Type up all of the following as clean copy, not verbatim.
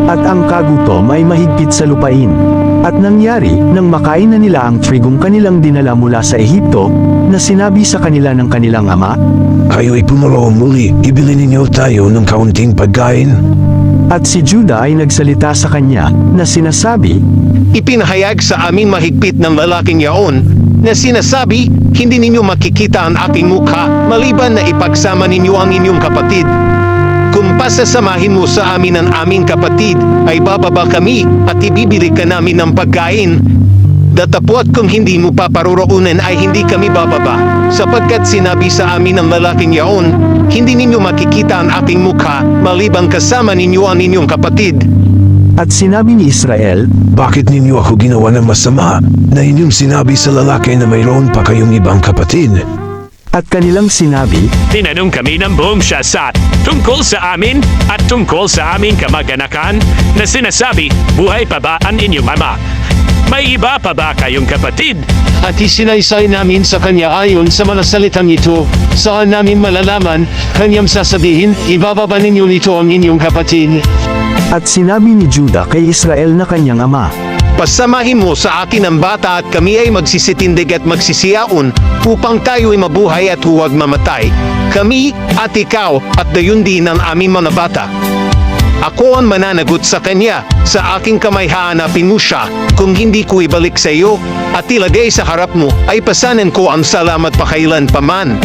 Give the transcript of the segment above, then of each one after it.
at ang kagutom ay mahigpit sa lupain. At nangyari, nang makain na nila ang trigong kanilang dinala mula sa Ehipto, na sinabi sa kanila ng kanilang ama, Kayo'y pumaraon muli, ibili ninyo tayo ng kaunting pagkain. at si Juda ay nagsalita sa kanya, na sinasabi, Ipinahayag sa aming mahigpit ng lalaking yaon, na sinasabi, hindi ninyo makikita ang aking mukha, maliban na ipagsama ninyo ang inyong kapatid. Kung pasasamahin mo sa amin ang aming kapatid, ay bababa kami at ibibili ka namin ng pagkain. Datapwat kung hindi mo paparoroonan ay hindi kami bababa, sapagkat sinabi sa amin ng lalaking yaon, hindi ninyo makikita ang aking mukha, maliban kasama ninyo ang inyong kapatid. at sinabi ni Israel, Bakit ninyo ako ginawa ng masama, na inyong sinabi sa lalaki na mayroon pa kayong ibang kapatid? at kanilang sinabi, Tinanong kami ng buong siyasat tungkol sa amin at tungkol sa aming kamag-anakan na sinasabi, buhay pa ba ang inyong ama? May iba pa ba kayong kapatid? At isinaysay namin sa kanya ayon sa mga salitang ito, saan namin malalaman, kanyang sasabihin, ibababa ninyo nito ang inyong kapatid. at sinabi ni Juda kay Israel na kanyang ama, Pasamahin mo sa akin ang bata at kami ay magsisitindig at magsisiyaon, upang tayo ay mabuhay at huwag mamatay. Kami at ikaw at gayon din ang aming mga bata. Ako ang mananagot sa kanya, sa aking kamay hahanapin mo siya, kung hindi ko ibalik sa iyo, at ilagay sa harap mo, ay pasanan ko ang salamat pakailan paman.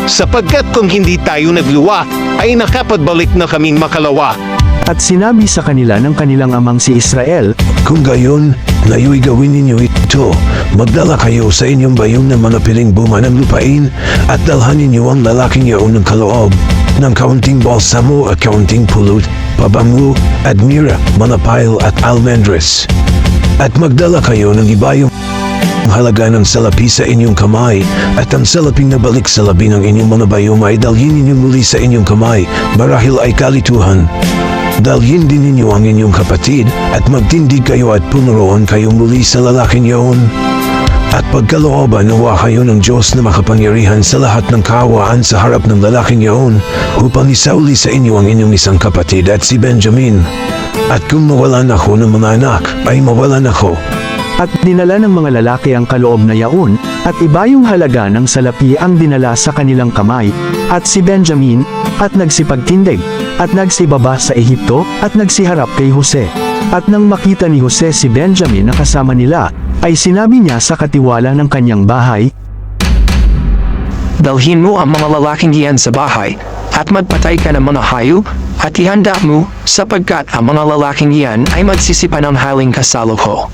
Sapagkat kung hindi tayo nagluwa, ay nakapagbalik na kaming makalawa. at sinabi sa kanila ng kanilang amang si Israel, Kung gayon, ngayoy gawin ninyo ito. Magdala kayo sa inyong bayong ng mga piling bunga ng lupain, at dalhan ninyo ang lalaking yaon ng kaloob, ng kaunting balsamo at kaunting pulot, pabango, at mira, manapile at almendres. At magdala kayo ng ibayong halaga ng salapi sa inyong kamay, at ang salaping nabalik sa labi ng inyong mga bayong ay dalhin ninyo muli sa inyong kamay, marahil ay kalituhan. Dalhin din ninyo ang inyong kapatid, at magtindig kayo at punuroon kayo muli sa lalaking yaon. At pagkalooban nawa kayo ng Diyos na makapangyarihan sa lahat ng kaawaan sa harap ng lalaking yaon, upang isauli sa inyo ang inyong isang kapatid at si Benjamin. At kung mawalan ako ng mga anak, ay mawalan ako. at dinala ng mga lalaki ang kaloob na yaon, at ibayong halaga ng salapi ang dinala sa kanilang kamay, at si Benjamin, at nagsipagtindig, at nagsibaba sa Ehipto, at nagsiharap kay Jose. At nang makita ni Jose si Benjamin na kasama nila, ay sinabi niya sa katiwala ng kanyang bahay, Dalhin mo ang mga lalaking iyan sa bahay, at magpatay ka ng mga hayop, at ihanda mo, sapagkat ang mga lalaking iyan ay magsisipan ng haling kasalo ko.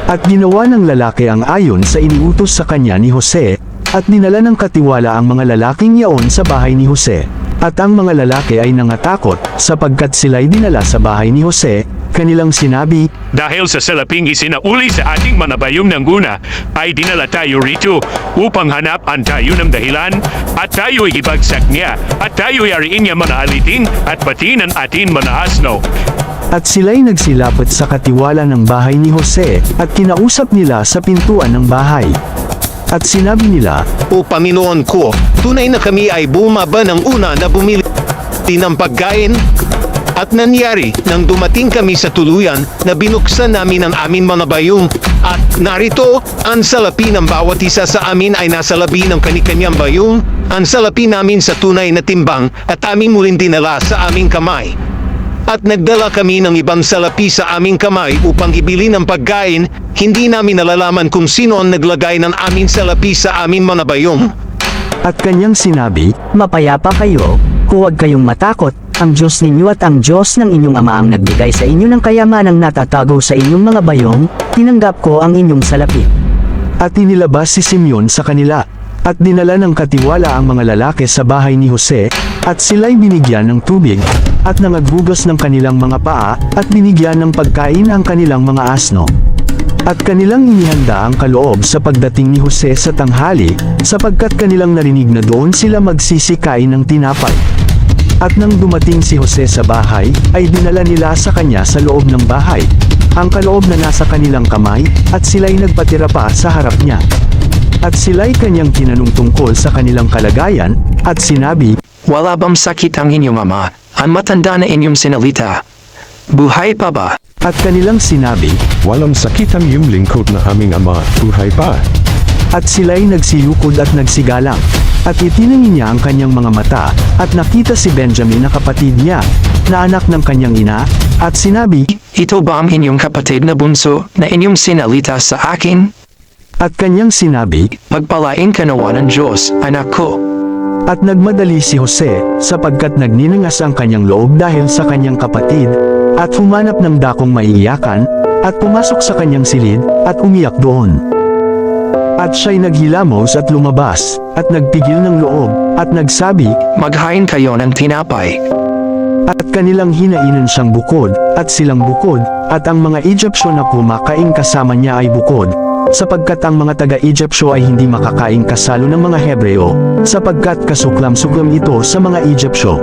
At ginawa ng lalaki ang ayon sa iniutos sa kanya ni Jose, at dinala ng katiwala ang mga lalaking yaon sa bahay ni Jose. At ang mga lalaki ay nangatakot, sapagkat sila'y dinala sa bahay ni Jose, kanilang sinabi, Dahil sa salaping isinauli sa ating mga bayong ng guna, ay dinala tayo rito upang hanapan tayo ng dahilan, at tayo'y ibagsak niya, at tayo'y ariin niya mga aliting, at batin ang atin mga asno. At sila'y nagsilapit sa katiwala ng bahay ni Jose, at kinausap nila sa pintuan ng bahay. At sinabi nila, O Panginoon ko, tunay na kami ay bumaba ng una na bumili ng pagkain. At nangyari, nang dumating kami sa tuluyan, na binuksan namin ang amin mga bayong, at narito, ang salapi ng bawat isa sa amin ay nasa labi ng kanikanyang bayong, ang salapi namin sa tunay na timbang, at amin muling dinala sa aming kamay. At nagdala kami ng ibang salapi sa aming kamay upang ibili ng pagkain, hindi namin nalalaman kung sino ang naglagay ng aming salapi sa aming mga bayong. at kanyang sinabi, Mapayapa kayo, huwag kayong matakot, ang Diyos ninyo at ang Diyos ng inyong ama ang nagbigay sa inyo ng kayamanang natatago sa inyong mga bayong, tinanggap ko ang inyong salapi. at inilabas si Simeon sa kanila. At dinala ng katiwala ang mga lalaki sa bahay ni Jose, at sila'y binigyan ng tubig, at nangaghugas ng kanilang mga paa, at binigyan ng pagkain ang kanilang mga asno. At kanilang inihanda ang kaloob sa pagdating ni Jose sa tanghali, sapagkat kanilang narinig na doon sila magsisikain ng tinapay. At nang dumating si Jose sa bahay, ay dinala nila sa kanya sa loob ng bahay, ang kaloob na nasa kanilang kamay, at sila'y nagpatira pa sa harap niya. At sila'y kanyang tinanong tungkol sa kanilang kalagayan, at sinabi, Wala bang sakit ang inyong ama, ang matanda na inyong sinalita? buhay pa ba? At kanilang sinabi, Walang sakit ang iyong lingkod na aming ama, buhay pa. at sila'y nagsiyukod at nagsigalang. At itinangin niya ang kanyang mga mata, at nakita si Benjamin na kapatid niya, na anak ng kanyang ina, at sinabi, Ito ba ang inyong kapatid na bunso na inyong sinalita sa akin? at kanyang sinabi, Pagpalain ka nawa ng Diyos, anak ko. at nagmadali si Jose, sapagkat nagninangas ang kanyang loob dahil sa kanyang kapatid, at humanap ng dakong maiiyakan, at pumasok sa kanyang silid, at umiyak doon. At siya'y naghilamos at lumabas, at nagpigil ng loob, at nagsabi, Maghain kayo ng tinapay. at kanilang hinainan siyang bukod, at silang bukod, at ang mga Egyptyo na kumakain kasama niya ay bukod, sapagkat ang mga taga-Egyptyo ay hindi makakain kasalo ng mga Hebreo, sapagkat kasuklam-suklam ito sa mga Egyptyo.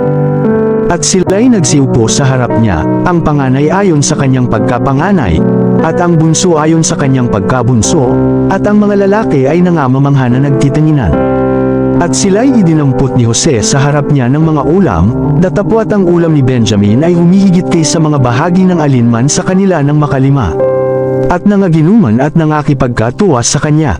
At sila'y nagsiupo sa harap niya, ang panganay ayon sa kanyang pagkapanganay, at ang bunso ayon sa kanyang pagkabunso, at ang mga lalaki ay nangamamangha na nagtitinginan. At sila'y idinampot ni Jose sa harap niya ng mga ulam, datapwat ang ulam ni Benjamin ay humihigit kaysa mga bahagi ng alinman sa kanila ng makalima. At nangaginuman at nangakipagkatuwa sa kanya.